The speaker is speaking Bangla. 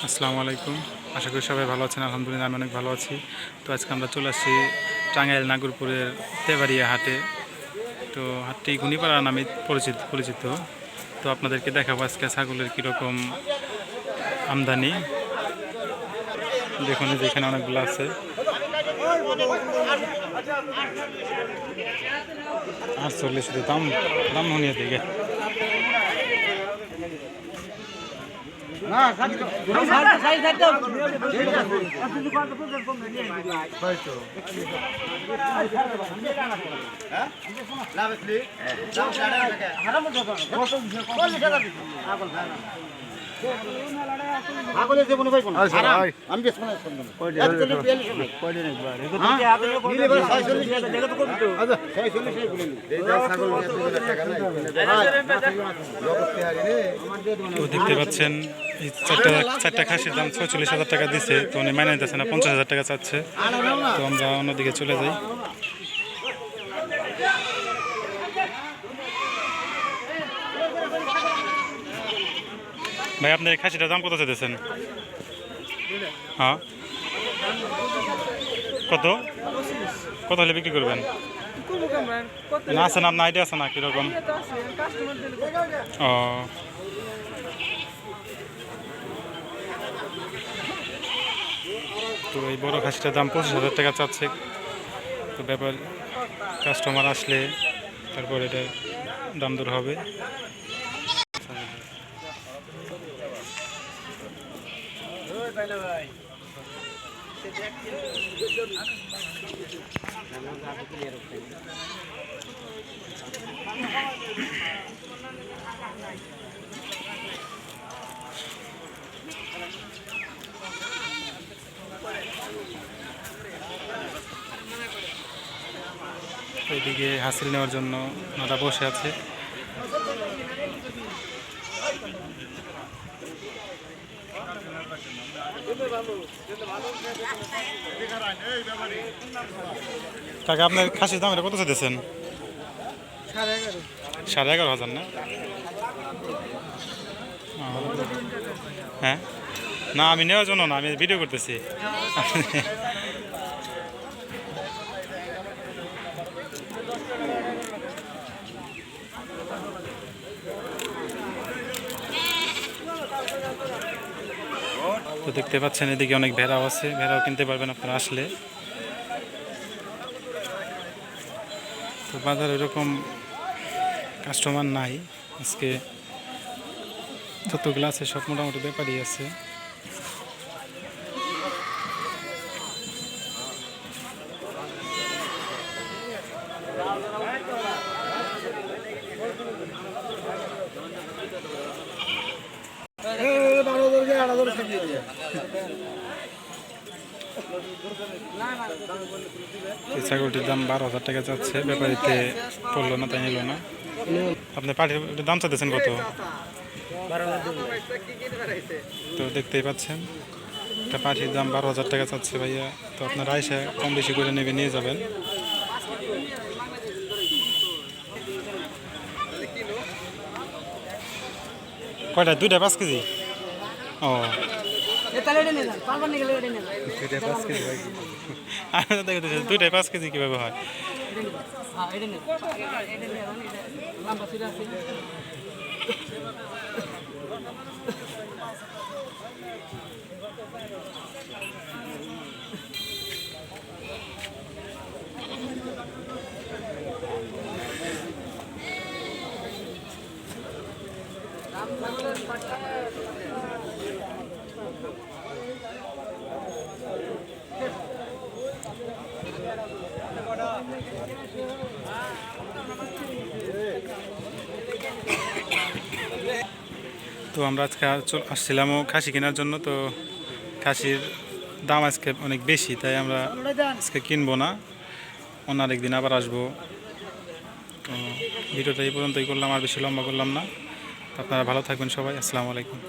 আসসালামু আলাইকুম। আশা করি সবাই ভালো আছেন। আলহামদুলিল্লাহ আমি অনেক ভালো আছি। তো আজকে আমরা চলে আসছি টাঙ্গাইল নাগরপুরের তেবাড়িয়া হাটে। তো হাটটি ঘুনিপাড়া নামে পরিচিত। তো আপনাদেরকে দেখাবো আজকে ছাগলের কীরকম আমদানি। দেখুন যেখানে অনেকগুলো আছে। 48 দাম দাম হনিয়ে দিকে দেখতে পাচ্ছেন এই চারটা খাসির দাম 46,000 টাকা দিচ্ছে। তো উনি মাইনে নিতেছে না, 50,000 টাকা চাচ্ছে। তো আমরা অন্যদিকে চলে যাই। ভাই আপনার খাসিটার দাম কত চাইতেছেন? হ্যাঁ, কত কত হলে বিক্রি করবেন? না আছে না, আপনার আইডিয়া আছে না কীরকম? ও, তো এই বড় খাসিটার দাম 25,000 টাকা চাচ্ছে। তো ব্যাপার কাস্টমার আসলে তারপর এটা দাম দর হবে। এইদিকে হাসিল নেওয়ার জন্য ওনারা বসে আছে। কাকা আপনার খাসির দাম এটা কত চাইতেছেন? 11,500 না? হ্যাঁ, না আমি নেওয়ার জন্য না, আমি ভিডিও করতেছি। তো দেখতে পাচ্ছেন এদিকে অনেক ভেড়াও আছে, ভেড়াও কিনতে পারবেন আপনারা আসলে। তো বাজার এরকম কাস্টমার নাই আজকে, যতগুলো আছে সব মোটামুটি ব্যাপারই আছে। এই ছাগলটির দাম 12,000 টাকা যাচ্ছে, ব্যাপারীতে পড়লো না, তাই নিল না। আপনি পাটির দাম চাইতেছেন কত? তো দেখতেই পাচ্ছেন একটা পাটির দাম 12,000 টাকা চাচ্ছে ভাইয়া। তো আপনারা এসে কম বেশি করে নেবে, নিয়ে যাবেন। কয়টা? 2টা 5 কেজি? ও, 2টায় 5 কেজি কীভাবে হয়? তো আমরা আজকে আসছিলামও খাসি কেনার জন্য। তো খাসির দাম আজকে অনেক বেশি, তাই আমরা আজকে কিনবো না, অন্য আরেকদিন আবার আসবো। তো ভিডিওটা এই পর্যন্তই করলাম, আর বেশি লম্বা করলাম না। আপনারা ভালো থাকবেন সবাই। আসসালামু আলাইকুম।